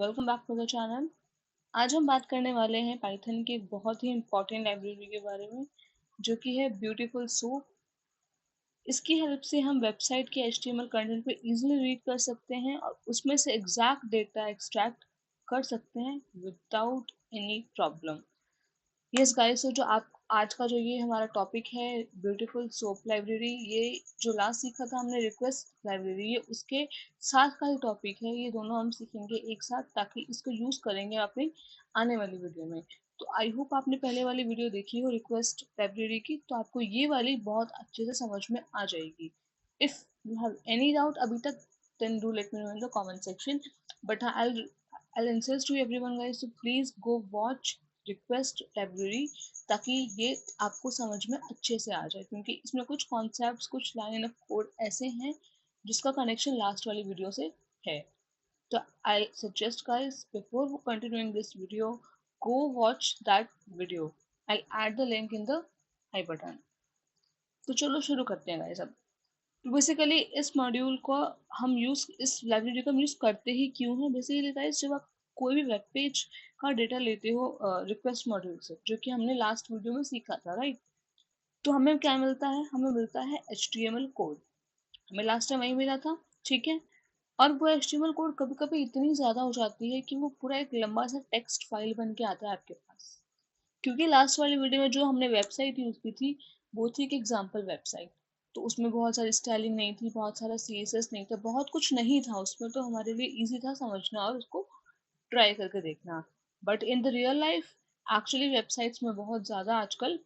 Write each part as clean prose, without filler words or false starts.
Welcome back to the channel. आज हम बात करने वाले हैं पाइथन की एक बहुत ही इम्पोर्टेंट लाइब्रेरी के बारे में, जो कि है ब्यूटीफुल सूप। इसकी हेल्प से हम वेबसाइट के एचटीएमएल कंटेंट को इजीली रीड कर सकते हैं और उसमें से एग्जैक्ट डेटा एक्सट्रैक्ट कर सकते हैं without any problem. Yes guys, तो जो आप आज का जो ये हमारा टॉपिक है ब्यूटीफुल सोप लाइब्रेरी, ये जो लास्ट सीखा था हमने रिक्वेस्ट लाइब्रेरी, ये उसके साथ का ही टॉपिक है। ये दोनों हम सीखेंगे एक साथ ताकि इसको यूज करेंगे अपनी आने वाली वीडियो में। तो आई होप आपने पहले वाली वीडियो देखी हो रिक्वेस्ट लाइब्रेरी की, तो आपको ये वाली बहुत अच्छे से समझ में आ जाएगी। If you have any doubt अभी तक, then do let me know in the comment section. But I'll insist to everyone guys to please go watch request library, ताकि ये आपको समझ में अच्छे से आ जाए, क्योंकि इसमें कुछ कॉन्सेप्ट्स, कुछ लाइन ऑफ कोड ऐसे हैं जिसका कनेक्शन लास्ट वाली वीडियो से है। तो I suggest guys, before continuing this video, go watch that video. I add the link in the i button. तो चलो शुरू करते हैं गाइस। अब तो बेसिकली इस मॉड्यूल को हम यूज इस लाइब्रेरी का यूज करते ही क्यों है? बेसिकली गाइस, जब आप कोई भी वेब पेज का डेटा लेते हो रिक्वेस्ट मॉड्यूल से, जो कि हमने लास्ट वीडियो में सीखा था, राइट? तो हमें क्या मिलता है? हमें मिलता है HTML कोड। हमें लास्ट टाइम वही मिला था, ठीक है। और वो HTML कोड कभी कभी इतनी ज्यादा हो जाती है कि वो पूरा एक लंबा सा टेक्स्ट फाइल बन के आता है आपके पास। क्योंकि लास्ट वाली वीडियो में जो हमने वेबसाइट यूज की थी, वो थी एक एग्जाम्पल वेबसाइट। तो उसमें बहुत सारी स्टाइलिंग नहीं थी, बहुत सारा CSS नहीं था, बहुत कुछ नहीं था उसमें, तो हमारे लिए इजी था समझना और उसको ट्राई करके देखना। But in the real life actually websites में बहुत ज़्यादा आजकल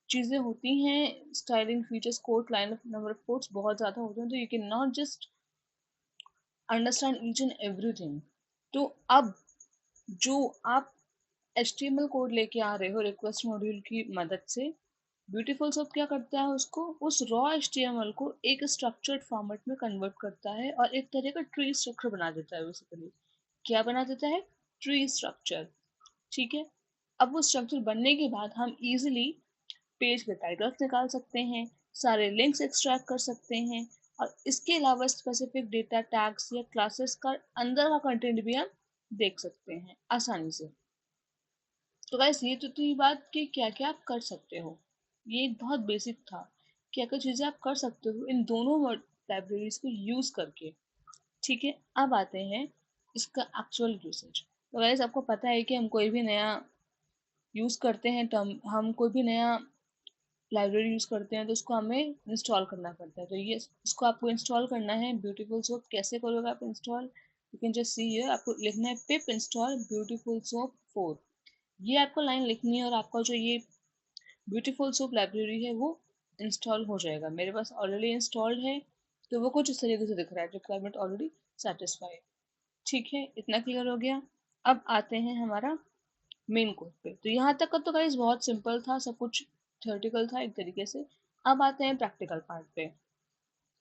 चीज़ें होती हैं, styling features, quote, line of number of quotes बहुत ज़्यादा होते हैं, तो you can not just understand each and everything. तो अब जो आप HTML कोड लेके आ रहे हो रिक्वेस्ट मॉड्यूल की मदद से, ब्यूटीफुल सब क्या करता है, उसको उस रॉ HTML को एक स्ट्रक्चर्ड फॉर्मेट में कन्वर्ट करता है और एक तरह का ट्री स्ट्रक्चर बना देता है। बेसिकली क्या बना देता है? ट्री स्ट्रक्चर, ठीक है। अब वो स्ट्रक्चर बनने के बाद हम इजीली पेज के टाइटल्स निकाल सकते हैं, सारे लिंक्स एक्सट्रैक्ट कर सकते हैं, और इसके अलावा स्पेसिफिक डेटा टैग्स या क्लासेस का अंदर का कंटेंट भी हम देख सकते हैं आसानी से। तो गाइस, ये तो थी बात कि क्या क्या आप कर सकते हो। ये एक बहुत बेसिक था, क्या क्या चीज़ें आप कर सकते हो इन दोनों लाइब्रेरीज को यूज करके, ठीक है। अब आते हैं इसका एक्चुअल यूसेज। तो गाइस, आपको पता है कि हम कोई भी नया यूज करते हैं, टर्म, हम कोई भी नया लाइब्रेरी यूज करते हैं तो उसको हमें इंस्टॉल करना पड़ता है। तो ये इसको आपको इंस्टॉल करना है ब्यूटीफुल सोप। कैसे करोगे आप install? You can just see here, आपको लिखना है पिप इंस्टॉल ब्यूटीफुल सोप 4। ये आपको लाइन लिखनी है और आपका जो ये ब्यूटीफुल सोप लाइब्रेरी है वो इंस्टॉल हो जाएगा। मेरे पास ऑलरेडी इंस्टॉल्ड है, तो वो कुछ इस तरीके से दिख रहा है, रिक्वायरमेंट ऑलरेडी सेटिस्फाइड, ठीक है। इतना क्लियर हो गया। अब आते हैं हमारा मेन कोड पे। तो यहाँ तक का तो गाइस बहुत सिंपल था, सब कुछ थियोरेटिकल था एक तरीके से। अब आते हैं प्रैक्टिकल पार्ट पे।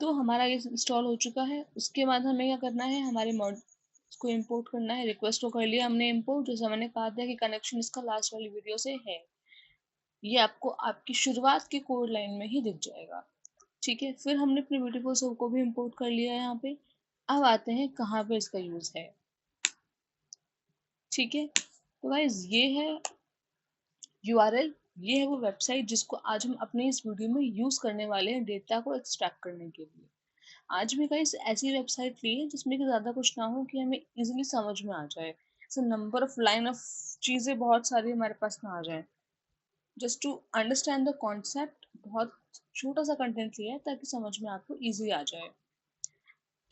तो हमारा ये इंस्टॉल हो चुका है, उसके बाद हमें क्या करना है? हमारे मॉड को इंपोर्ट करना है। रिक्वेस्ट को कर लिया हमने इंपोर्ट, जैसे मैंने कहा था कि कनेक्शन इसका लास्ट वाली वीडियो से है। ये आपको आपकी शुरुआत की कोड लाइन में ही दिख जाएगा, ठीक है। फिर हमने अपने ब्यूटीफुल सोप को भी इंपोर्ट कर लिया है यहाँ पे। अब आते हैं कहाँ पे इसका यूज है, ठीक है। तो गाइस, ये है URL, ये है वो वेबसाइट जिसको आज हम अपने इस वीडियो में यूज करने वाले हैं डेटा को एक्सट्रैक्ट करने के लिए। आज भी गाइस ऐसी वेबसाइट ली है जिसमें कि ज्यादा कुछ ना हो, कि हमें इजीली समझ में आ जाए, जैसे नंबर ऑफ लाइन ऑफ चीजें बहुत सारी हमारे पास ना आ जाए, just to understand the concept. बहुत छोटा सा कंटेंट लिया है ताकि समझ में आपको इजी आ जाए,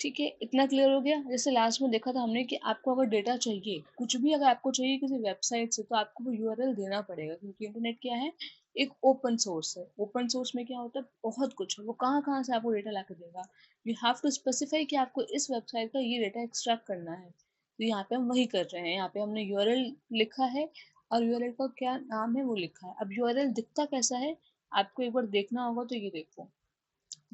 ठीक है। इतना क्लियर हो गया। जैसे लास्ट में देखा था हमने कि आपको अगर डेटा चाहिए, कुछ भी अगर आपको चाहिए किसी वेबसाइट से, तो आपको वो URL देना पड़ेगा, क्योंकि इंटरनेट क्या है? एक ओपन सोर्स है। ओपन सोर्स में क्या होता है? बहुत कुछ है, वो कहाँ कहाँ से आपको डेटा ला के देगा। यू हैव टू स्पेसिफाई कि आपको इस वेबसाइट का ये डेटा एक्सट्रैक्ट करना है। तो यहाँ पे हम वही कर रहे हैं, यहाँ पे हमने URL लिखा है और URL का क्या नाम है वो लिखा है। अब URL दिखता कैसा है, आपको एक बार देखना होगा, तो ये देखो,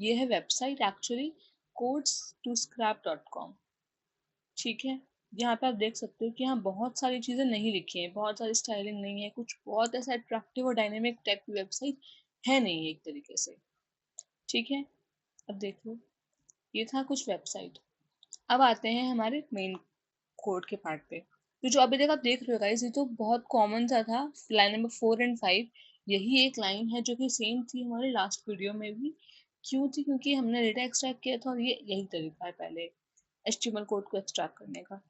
ये है वेबसाइट एक्चुअली, codes2scrap.com, ठीक है। यहाँ पे आप देख सकते हो कि यहाँ बहुत सारी चीज़ें नहीं लिखी हैं, बहुत सारी स्टाइलिंग नहीं है, कुछ बहुत ऐसा अट्रैक्टिव और डायनेमिक टाइप की वेबसाइट है नहीं एक तरीके से, ठीक है। अब देख लो, ये था कुछ वेबसाइट। अब आते हैं हमारे मेन कोड के पार्ट पे। तो जो अभी तक आप देख रहे हो गाइस, ये तो बहुत कॉमन सा था। लाइन नंबर 4 और 5 यही एक लाइन है जो कि सेम थी हमारे लास्ट वीडियो में भी। क्यों थी? क्योंकि हमने डेटा एक्सट्रैक्ट किया था और ये यही तरीका है पहले एचटीएमएल कोड को एक्सट्रैक्ट करने का।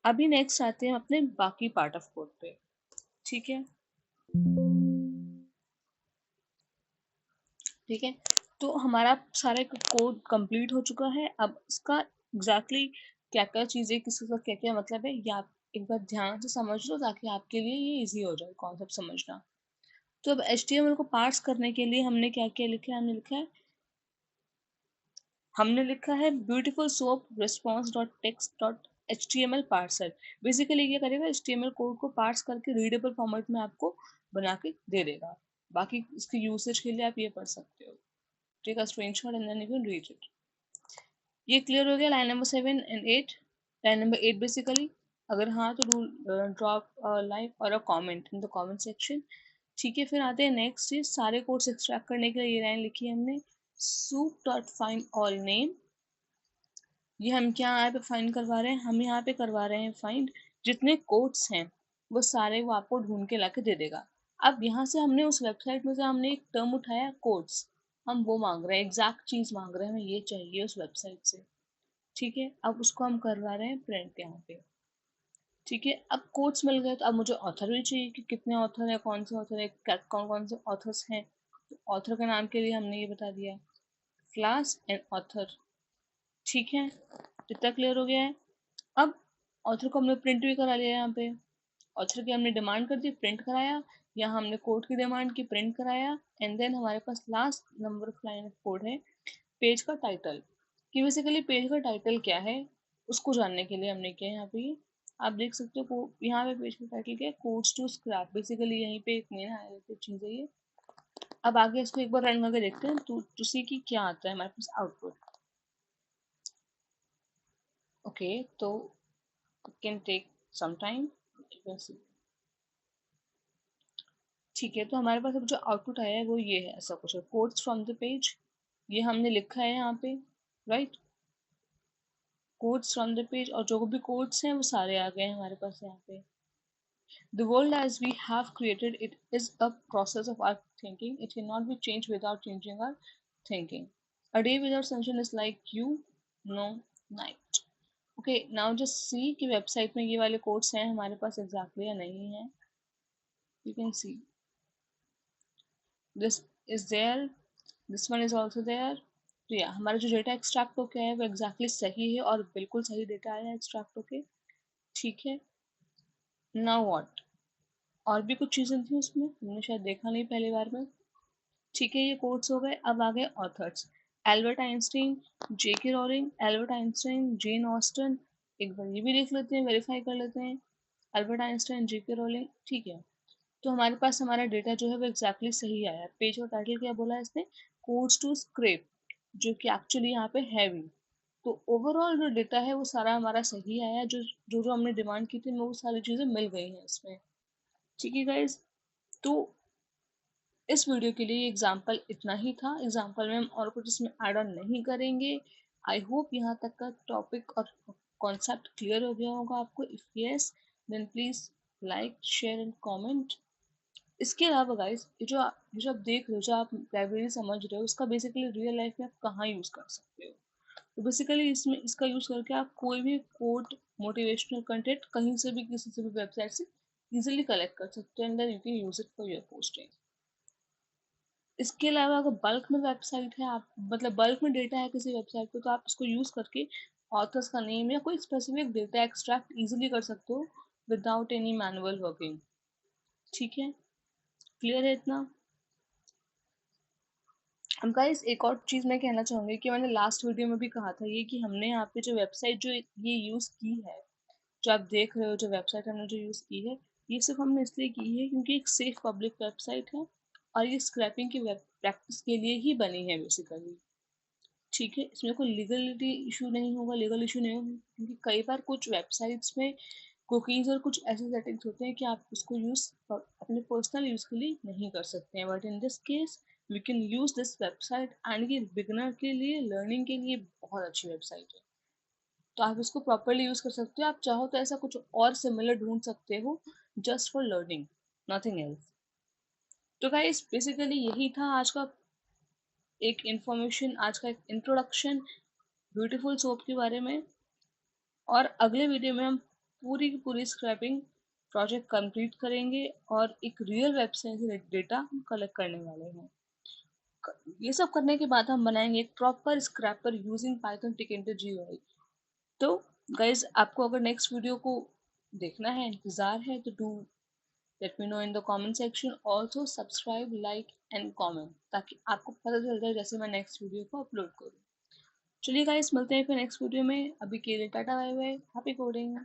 अभी नेक्स्ट आते हैं अपने बाकी पार्ट ऑफ कोड पे। ठीक है, ठीक है। तो हमारा सारा कोड कंप्लीट हो चुका है। अब इसका एग्जैक्टली क्या क्या चीज़ें, किसी का क्या क्या मतलब है, ये आप एक बार ध्यान से समझ लो ताकि आपके लिए ये इजी हो जाए कॉन्सेप्ट समझना। तो अब HTML को पार्स करने के लिए हमने क्या क्या लिखा है? हमने लिखा है beautiful soap response dot text dot HTML parser. Basically क्या करेगा, HTML कोड को पार्स करके रीडेबल फॉर्मेट में आपको बना के दे देगा। बाकी इसके यूसेज के लिए आप ये पढ़ सकते हो। Take a screenshot and then you can read it. ये क्लियर हो गया line number 7 and 8। Line number 8 basically, अगर हाँ तो डू ड्रॉप लाइक और a comment in the comment section. ठीक है, फिर आते हैं नेक्स्ट चीज। सारे कोड्स एक्सट्रैक्ट करने के लिए ये लाइन लिखी है हमने, soup dot find all name. ये हम क्या यहाँ पे फाइंड करवा रहे हैं? हम यहाँ पे करवा रहे हैं फाइंड जितने कोड्स हैं वो सारे वो आपको ढूंढ के लाके दे देगा। अब यहाँ से हमने उस वेबसाइट में से हमने एक टर्म उठाया कोड्स, हम वो मांग रहे हैं, एग्जैक्ट चीज मांग रहे हैं, हमें ये चाहिए उस वेबसाइट से। ठीक है, अब उसको हम करवा रहे हैं प्रिंट यहाँ पे। ठीक है, अब कोड्स मिल गए तो अब मुझे ऑथर भी चाहिए कि कितने ऑथर है, कौन से ऑथर है, कौन कौन से ऑथर्स हैं। तो ऑथर के नाम के लिए हमने ये बता दिया, क्लास एंड ऑथर। ठीक है, इतना क्लियर हो गया है। अब ऑथर को हमने प्रिंट भी करा लिया यहाँ पे। ऑथर की हमने डिमांड कर दी, प्रिंट कराया। यहाँ हमने कोड की डिमांड की, प्रिंट कराया। एंड देन हमारे पास last number of line of code है पेज का टाइटल। कि बेसिकली पेज का टाइटल क्या है उसको जानने के लिए हमने किया यहाँ पे ये। आप देख सकते हो यहाँ पे पेज का टाइटल क्या है, कोड्स टू स्क्रैप। बेसिकली यहीं पे एक मेन हाईलाइटेड चीज है ये। अब आगे इसको एक बार रन करके देखते हैं तो सी कि क्या आता है हमारे पास आउटपुट। ओके, तो कैन टेक सम टाइम। ठीक है, तो हमारे पास अब जो आउटपुट आया है वो ये है, ऐसा कुछ है, कोड्स फ्रॉम द पेज। ये हमने लिखा है यहाँ पे, right, codes from the page. और जो भी कोड्स हैं वो सारे आ गए हैं हमारे पास यहाँ पे। The world as we have created it is a process of our thinking. It cannot be changed without changing our thinking. A day without sunshine is like you know night. Okay, now just see कि website में ये वाले codes हैं हमारे पास exactly या नहीं है। You can see this is there, this one is also there। तो या हमारा जो डेटा एक्सट्रैक्ट होके है वो एग्जैक्टली सही है और बिल्कुल सही डेटा आया है एक्सट्रैक्ट होके। ठीक है, नाउ व्हाट, और भी कुछ चीज़ें थी उसमें, हमने शायद देखा नहीं पहली बार में। ठीक है, ये कोट्स हो गए। अब आ गए authors, Albert Einstein, JK Rowling, Albert Einstein, Jane Austen. एक बार ये भी देख लेते हैं, वेरीफाई कर लेते हैं, एल्बर्ट आइंस्टाइन, जेके रोलिंग। ठीक है, तो हमारे पास हमारा डेटा जो है वो एग्जैक्टली सही आया। पेज और टाइटल क्या बोला है इसने, कोड्स टू स्क्रेप, जो कि एक्चुअली यहाँ पे है भी। तो ओवरऑल जो डेटा है वो सारा हमारा सही आया। जो जो जो हमने डिमांड की थी वो सारी चीज़ें मिल गई हैं इसमें। ठीक है गाइज, तो इस वीडियो के लिए एग्जाम्पल इतना ही था। एग्जाम्पल में हम और कुछ इसमें ऐड ऑन नहीं करेंगे। आई होप यहाँ तक का टॉपिक और कॉन्सेप्ट क्लियर हो गया होगा आपको। If yes then please like share and comment. इसके अलावा गाइस, ये जो आप देख रहे हो, जो आप लाइब्रेरी समझ रहे हो, उसका बेसिकली रियल लाइफ में आप कहाँ यूज कर सकते हो। तो बेसिकली इसमें इसका यूज करके आप कोई भी कोड, मोटिवेशनल कंटेंट कहीं से भी किसी से भी वेबसाइट से इजिली कलेक्ट कर सकते हो and then you can use it for your posting. इसके अलावा अगर बल्क में वेबसाइट है, आप मतलब बल्क में डेटा है किसी वेबसाइट पे, तो आप इसको यूज करके ऑथर्स का नेम या कोई स्पेसिफिक डेटा एक्सट्रैक्ट इजीली कर सकते हो विदाउट एनी मैनुअल वर्किंग। ठीक है, क्लियर है इतना? अब गाइस एक और चीज मैं कहना चाहूंगी कि मैंने लास्ट वीडियो में भी कहा था ये, कि हमने यहाँ पे जो वेबसाइट जो ये यूज की है, जो आप देख रहे हो, जो वेबसाइट हमने जो यूज की है, ये सिर्फ हमने इसलिए की है क्योंकि एक सेफ पब्लिक वेबसाइट है और ये स्क्रैपिंग की वेब प्रैक्टिस के लिए ही बनी है बेसिकली। ठीक है, इसमें कोई लीगलिटी इशू नहीं होगा, लीगल इशू नहीं होगा, क्योंकि कई बार कुछ वेबसाइट्स में कुकीज़ और कुछ ऐसे सेटिंग्स होते हैं कि आप उसको यूज़ अपने पर्सनल यूज़ के लिए नहीं कर सकते हैं। But in this case we can use this website and ये बिगनर के लिए, लर्निंग के लिए बहुत अच्छी वेबसाइट है। तो आप इसको प्रॉपरली यूज़ कर सकते हो। आप चाहो तो ऐसा कुछ और सिमिलर ढूंढ सकते हो just for learning, nothing else. तो गाइस बेसिकली यही था आज का एक इंफॉर्मेशन, आज का एक इंट्रोडक्शन ब्यूटीफुल सोप के बारे में। और अगले वीडियो में हम पूरी की पूरी स्क्रैपिंग प्रोजेक्ट कंप्लीट करेंगे और एक रियल वेबसाइट से डेटा कलेक्ट करने वाले हैं। ये सब करने के बाद हम बनाएंगे एक proper scraper using Python tkinter GUI. तो गाइज आपको अगर नेक्स्ट वीडियो को देखना है, इंतज़ार है, तो do let me know in the comment section. Also subscribe, like and comment, ताकि आपको पता चल जाए जैसे मैं नेक्स्ट वीडियो को अपलोड करूँ। चलिए गाइस, मिलते हैं फिर नेक्स्ट वीडियो में। अभी के लिए tata, bye bye, happy coding.